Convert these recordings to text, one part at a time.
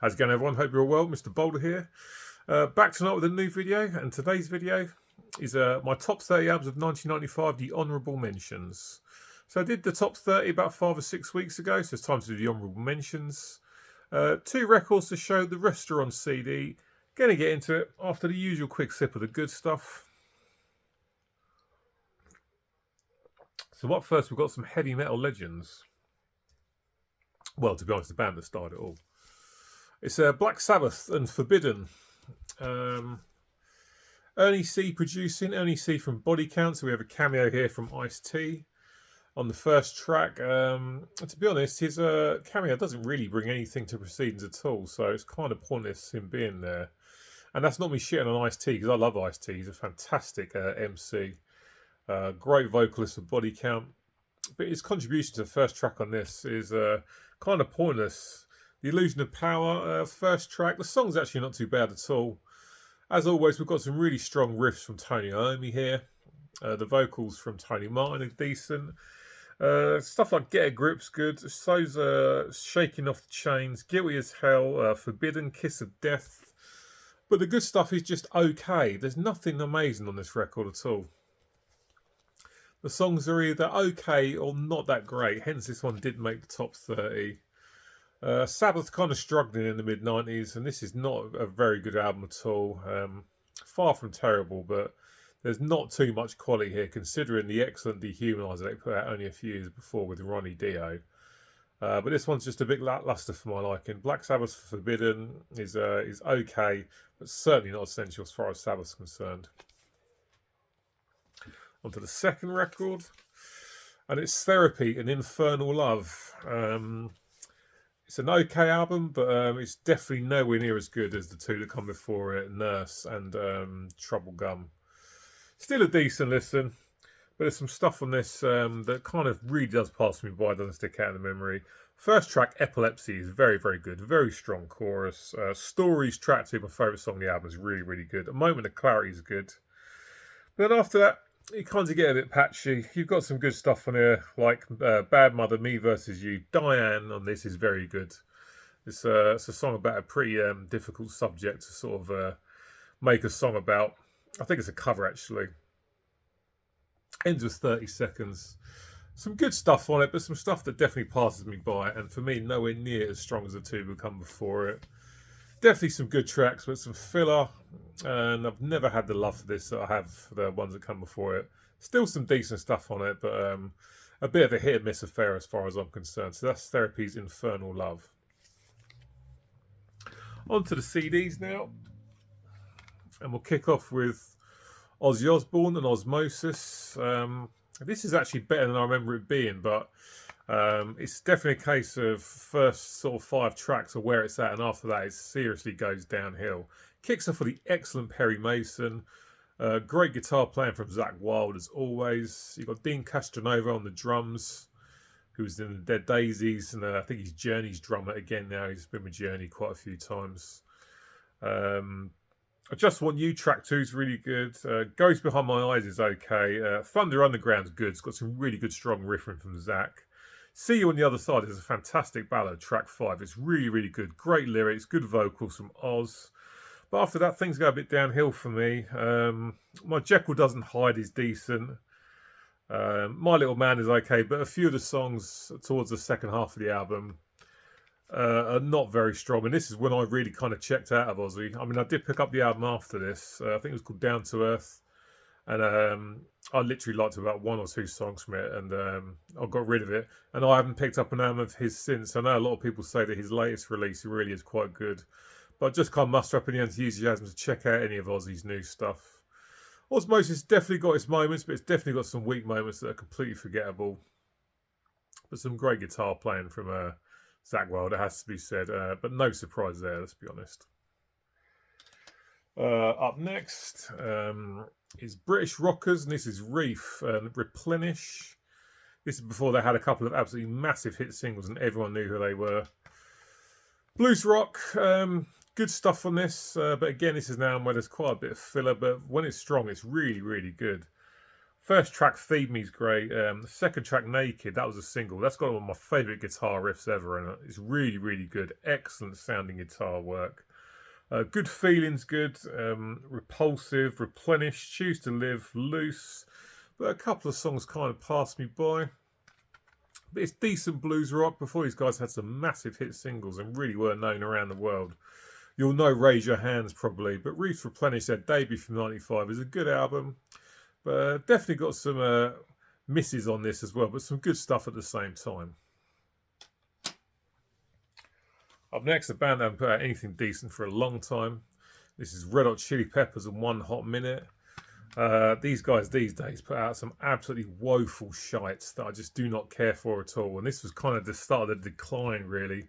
How's it going, everyone? Hope you're all well. Mr. Boulder here. Back tonight with a new video, and today's video is my top 30 albums of 1995, the honourable mentions. So I did the top 30 about 5 or 6 weeks ago, so it's time to do the honourable mentions. 2 records to show, the rest are on CD. Gonna get into it after the usual quick sip of the good stuff. So up first, we've got some heavy metal legends. Well, to be honest, the band that started it all. It's Black Sabbath and Forbidden. Ernie C producing, Ernie C from Body Count, so we have a cameo here from Ice-T on the first track. To be honest, his cameo doesn't really bring anything to proceedings at all, so it's kind of pointless him being there. And that's not me shitting on Ice-T, because I love Ice-T. He's a fantastic MC. Great vocalist for Body Count. But his contribution to the first track on this is kind of pointless. The Illusion of Power, first track. The song's actually not too bad at all. As always, we've got some really strong riffs from Tony Iommi here. The vocals from Tony Martin are decent. Stuff like Get a Grip's good. So's Shaking Off the Chains. Guilty as Hell. Forbidden, Kiss of Death. But the good stuff is just okay. There's nothing amazing on this record at all. The songs are either okay or not that great. Hence, this one did make the top 30. Sabbath kind of struggling in the mid-90s, and this is not a very good album at all. Far from terrible, but there's not too much quality here, considering the excellent Dehumanizer they put out only a few years before with Ronnie Dio. But this one's just a bit lackluster for my liking. Black Sabbath Forbidden is okay, but certainly not essential as far as Sabbath's concerned. On to the second record, and it's Therapy and Infernal Love. It's an okay album, but it's definitely nowhere near as good as the two that come before it, Nurse and Trouble Gum. Still a decent listen, but there's some stuff on this that kind of really does pass me by, doesn't stick out in the memory. First track, Epilepsy, is very, very good. Very strong chorus. Stories track 2, my favourite song on the album, is really, really good. A Moment of Clarity is good. But then after that, you kind of get a bit patchy. You've got some good stuff on here, like Bad Mother, Me Versus You. Diane on this is very good. It's a song about a pretty difficult subject to sort of make a song about. I think it's a cover, actually. Ends with 30 seconds. Some good stuff on it, but some stuff that definitely passes me by. And for me, nowhere near as strong as the two that come before it. Definitely some good tracks, but some filler. And I've never had the love for this that I have for the ones that come before it. Still some decent stuff on it, but a bit of a hit and miss affair as far as I'm concerned. So that's Therapy's Infernal Love. On to the CDs now. And we'll kick off with Ozzy Osbourne and Osmosis. This is actually better than I remember it being, but it's definitely a case of first sort of 5 tracks are where it's at, and after that it seriously goes downhill. Kicks off with the excellent Perry Mason. Great guitar playing from Zakk Wylde as always. You've got Dean Castronova on the drums, who's in the Dead Daisies, and I think he's Journey's drummer again now. He's been with Journey quite a few times. I Just Want You track 2 is really good. Ghost Behind My Eyes is okay. Thunder Underground's good. It's got some really good strong riffing from Zakk. See You on the Other Side is a fantastic ballad, track 5. It's really, really good. Great lyrics, good vocals from Oz. But after that, things go a bit downhill for me. My Jekyll Doesn't Hide is decent. My Little Man is okay, but a few of the songs towards the second half of the album are not very strong. And this is when I really kind of checked out of Ozzy. I mean, I did pick up the album after this. I think it was called Down to Earth. And I literally liked about 1 or 2 songs from it, and I got rid of it. And I haven't picked up an album of his since. I know a lot of people say that his latest release really is quite good, but I just can't muster up any enthusiasm to check out any of Ozzy's new stuff. Osmosis definitely got its moments, but it's definitely got some weak moments that are completely forgettable. But some great guitar playing from Zakk Wylde, it has to be said. But no surprise there, let's be honest. Up next is British Rockers, and this is Reef and Replenish. This is before they had a couple of absolutely massive hit singles and everyone knew who they were. Blues rock, good stuff on this, but again, this is now where there's quite a bit of filler, but when it's strong, it's really, really good. First track, Feed Me's great. The second track, Naked, that was a single. That's got one of my favourite guitar riffs ever, and it's really, really good. Excellent sounding guitar work. Good feelings, good. Repulsive, Replenish, Choose to Live, Loose. But a couple of songs kind of passed me by. But it's decent blues rock. Before these guys had some massive hit singles and really were known around the world. You'll know Raise Your Hands probably, but Reef Replenish, their debut from '95, is a good album. But definitely got some misses on this as well, but some good stuff at the same time. Up next, a band that haven't put out anything decent for a long time. This is Red Hot Chili Peppers and One Hot Minute. These guys these days put out some absolutely woeful shites that I just do not care for at all. And this was kind of the start of the decline, really.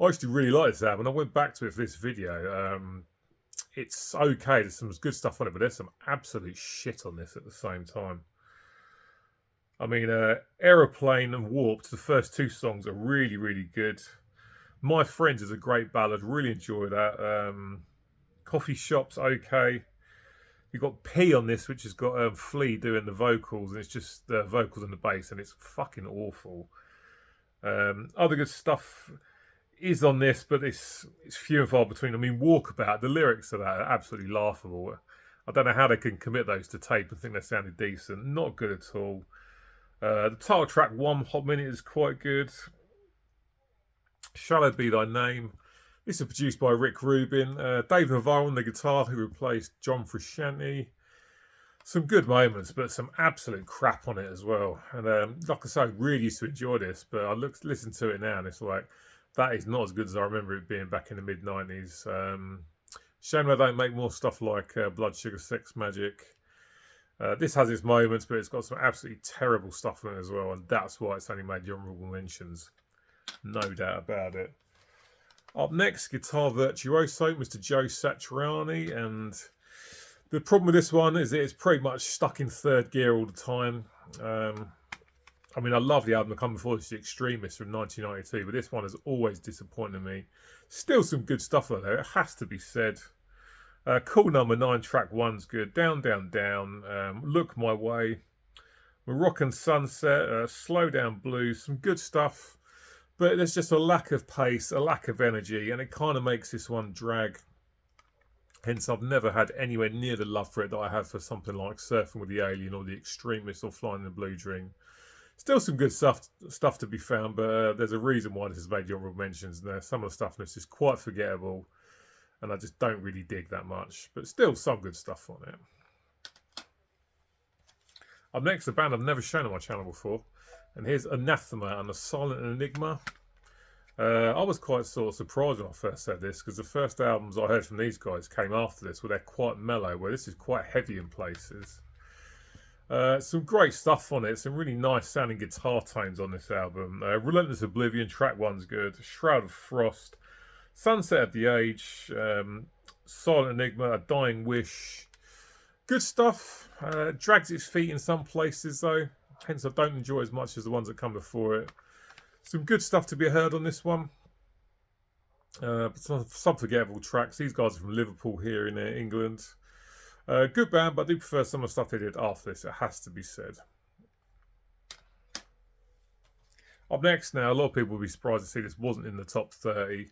I actually really like this album. I went back to it for this video. It's okay. There's some good stuff on it, but there's some absolute shit on this at the same time. I mean, Aeroplane and Warped, the first two songs are really, really good. My Friends is a great ballad. Really enjoy that. Coffee Shop's okay. You've got P on this, which has got Flea doing the vocals, and it's just the vocals and the bass, and it's fucking awful. Other good stuff is on this, but it's few and far between. I mean, Walkabout, the lyrics of that are absolutely laughable. I don't know how they can commit those to tape and think they sounded decent. Not good at all. The title track, One Hot Minute, is quite good. Shallow Be Thy Name. This is produced by Rick Rubin. Dave Navarro on the guitar, who replaced John Frusciante. Some good moments, but some absolute crap on it as well. And like I say, I really used to enjoy this, but I listen to it now and it's like, that is not as good as I remember it being back in the mid-90s. Shame they don't make more stuff like Blood Sugar Sex Magic. This has its moments, but it's got some absolutely terrible stuff in it as well, and that's why it's only made the honourable mentions. No doubt about it. Up next, guitar virtuoso, Mr. Joe Satriani, and the problem with this one is that it's pretty much stuck in third gear all the time. I mean, I love the album that come before this, The Extremists from 1992, but this one has always disappointed me. Still some good stuff on there, it has to be said. Cool Number 9, track 1's good. Down, Down, Down, Look My Way, Moroccan Sunset, Slow Down Blues, some good stuff. But there's just a lack of pace, a lack of energy, and it kind of makes this one drag. Hence, I've never had anywhere near the love for it that I have for something like Surfing with the Alien or The Extremists or Flying in the Blue Dream. Still some good stuff to be found, but there's a reason why this has made the honourable mentions. And some of the stuff in this is quite forgettable, and I just don't really dig that much. But still some good stuff on it. Up next, a band I've never shown on my channel before. And here's Anathema and the Silent Enigma. I was quite sort of surprised when I first said this, because the first albums I heard from these guys came after this, where they're quite mellow, where this is quite heavy in places. Some great stuff on it, some really nice sounding guitar tones on this album. Relentless Oblivion, track 1's good. Shroud of Frost, Sunset of the Age, Silent Enigma, A Dying Wish. Good stuff. Drags its feet in some places though, hence I don't enjoy as much as the ones that come before it. Some good stuff to be heard on this one. Some forgettable tracks. These guys are from Liverpool here in England. Good band, but I do prefer some of the stuff they did after this, it has to be said. Up next now, a lot of people will be surprised to see this wasn't in the top 30.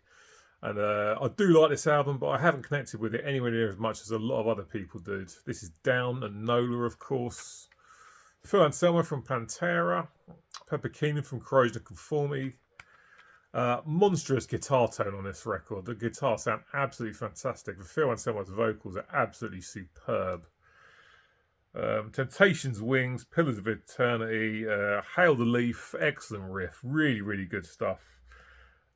And I do like this album, but I haven't connected with it anywhere near as much as a lot of other people did. This is Down and Nola, of course. Phil Anselmo from Pantera. Pepper Keenan from Corrosion of Conformity. Monstrous guitar tone on this record. The guitars sound absolutely fantastic. Phil Anselmo's vocals are absolutely superb. Temptations Wings, Pillars of Eternity, Hail the Leaf, excellent riff. Really, really good stuff.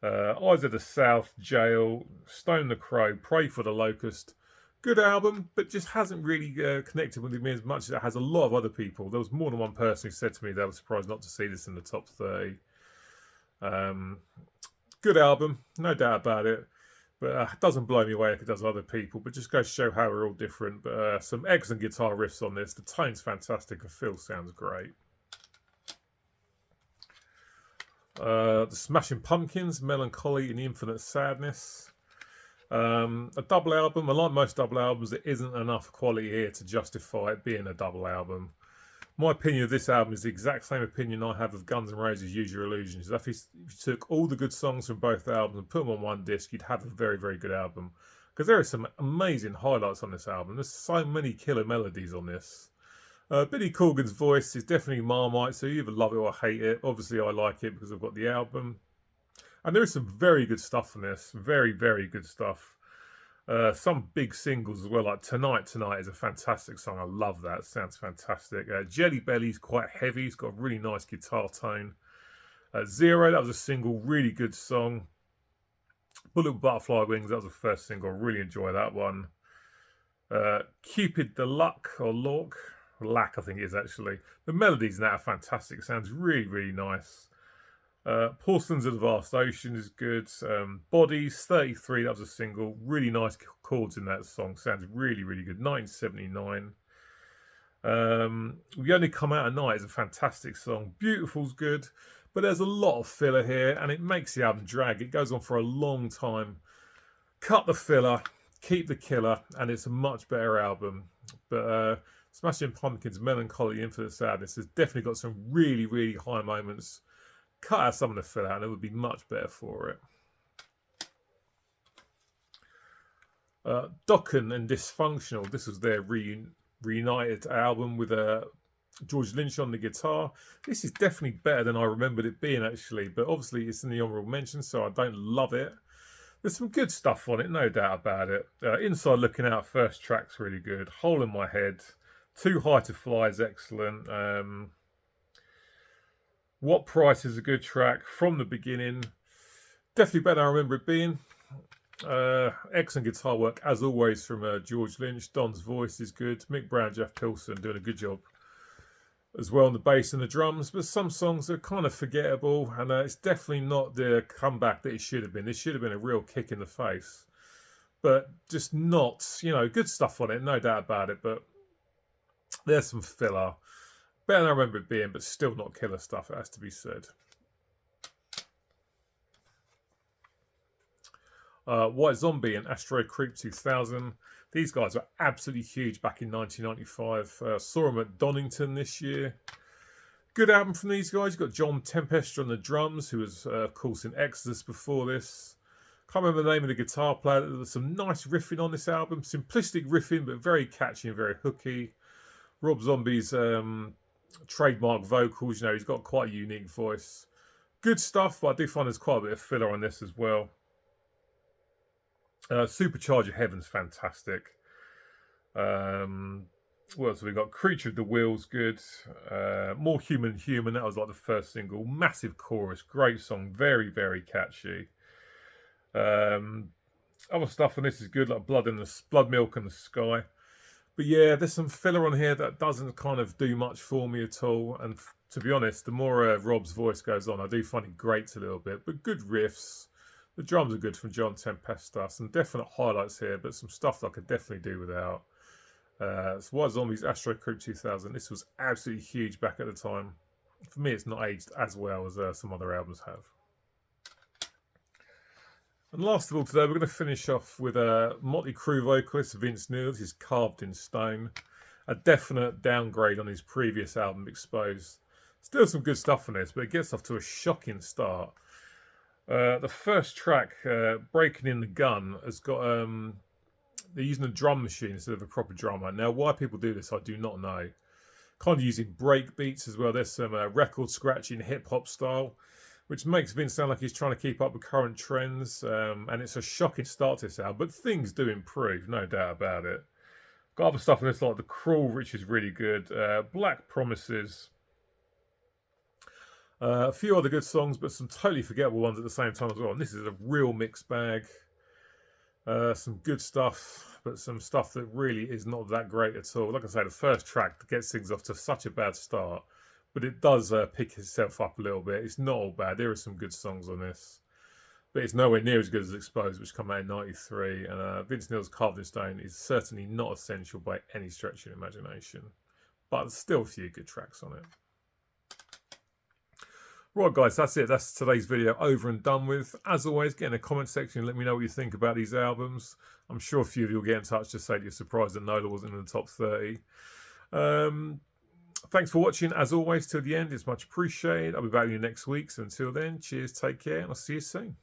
Eyes of the South, Jail, Stone the Crow, Pray for the Locust. Good album, but just hasn't really connected with me as much as it has a lot of other people. There was more than one person who said to me they were surprised not to see this in the top 30. Good album, no doubt about it, but it doesn't blow me away like it does other people, but just goes to show how we're all different. But some excellent guitar riffs on this. The tone's fantastic and Phil sounds great. The Smashing Pumpkins, Melancholy and the Infinite Sadness. A double album. Unlike most double albums, there isn't enough quality here to justify it being a double album. My opinion of this album is the exact same opinion I have of Guns N' Roses' Use Your Illusions. If you took all the good songs from both albums and put them on one disc, you'd have a very, very good album. Because there are some amazing highlights on this album. There's so many killer melodies on this. Billy Corgan's voice is definitely Marmite, so you either love it or hate it. Obviously, I like it because I've got the album. And there is some very good stuff on this. Very, very good stuff. Some big singles as well, like Tonight is a fantastic song. I love that. It sounds fantastic. Jelly Belly's quite heavy. It's got a really nice guitar tone. Zero, that was a single, really good song. Bullet with Butterfly Wings, that was the first single. I really enjoy that one. Cupid the Luck, or Lork, Lack I think it is actually. The melodies in that are fantastic. It sounds really, really nice. Porcelains of the Vast Ocean is good. Bodies 33, that was a single. Really nice chords in that song. Sounds really, really good. 1979. We Only Come Out at Night is a fantastic song. Beautiful's good, but there's a lot of filler here, and it makes the album drag. It goes on for a long time. Cut the filler, keep the killer, and it's a much better album. But Smashing Pumpkins' Melancholy Infinite Sadness has definitely got some really, really high moments. Cut out some of the filler and it would be much better for it. Dokken and Dysfunctional. This was their reunited album with George Lynch on the guitar. This is definitely better than I remembered it being actually, but obviously it's in the honourable mention, so I don't love it. There's some good stuff on it, no doubt about it. Inside Looking Out, first track's really good. Hole in My Head. Too High to Fly is excellent. What Price is a good track. From the Beginning, definitely better than I remember it being. Excellent guitar work as always from George Lynch. Don's voice is good. Mick Brown, Jeff Pilson doing a good job as well on the bass and the drums. But some songs are kind of forgettable, and it's definitely not the comeback that it should have been. This should have been a real kick in the face, but just not, good stuff on it, no doubt about it. But there's some filler. Better than I remember it being, but still not killer stuff, it has to be said. White Zombie and Asteroid Creep 2000. These guys were absolutely huge back in 1995. Saw them at Donington this year. Good album from these guys. You've got John Tempestra on the drums, who was, of course, in Exodus before this. Can't remember the name of the guitar player. There's some nice riffing on this album. Simplistic riffing, but very catchy and very hooky. Rob Zombie's trademark vocals, he's got quite a unique voice. Good stuff, but I do find there's quite a bit of filler on this as well. Supercharger Heaven's fantastic. What else have we got? Creature of the Wheel's good. More Human Human, that was like the first single. Massive chorus, great song, very, very catchy. Other stuff on this is good, like Blood Milk and the Sky. But yeah, there's some filler on here that doesn't kind of do much for me at all. And to be honest, the more Rob's voice goes on, I do find it grates a little bit. But good riffs. The drums are good from John Tempesta. Some definite highlights here, but some stuff that I could definitely do without. So White Zombies, Asteroid Creep 2000. This was absolutely huge back at the time. For me, it's not aged as well as some other albums have. And last of all today, we're going to finish off with a Motley Crue vocalist, Vince Neil. This is Carved in Stone. A definite downgrade on his previous album, Exposed. Still some good stuff on this, but it gets off to a shocking start. The first track, Breaking in the Gun, has got... they're using a drum machine instead of a proper drummer. Now, why people do this, I do not know. Kind of using break beats as well. There's some record scratching hip-hop style, which makes Vince sound like he's trying to keep up with current trends. And it's a shocking start to this album, but things do improve, no doubt about it. Got other stuff in this like The Crawl, which is really good. Black Promises. A few other good songs, but some totally forgettable ones at the same time as well. And this is a real mixed bag. Some good stuff, but some stuff that really is not that great at all. Like I say, the first track gets things off to such a bad start, but it does pick itself up a little bit. It's not all bad. There are some good songs on this, but it's nowhere near as good as Exposed, which came out in '93. And Vince Neil's Carved in Stone is certainly not essential by any stretch of imagination, but there's still a few good tracks on it. Right, guys, that's it. That's today's video over and done with. As always, get in the comment section and let me know what you think about these albums. I'm sure a few of you will get in touch to say that you're surprised that Nola wasn't in the top 30. Thanks for watching, as always, till the end. It's much appreciated. I'll be back with you next week. So until then, cheers, take care, and I'll see you soon.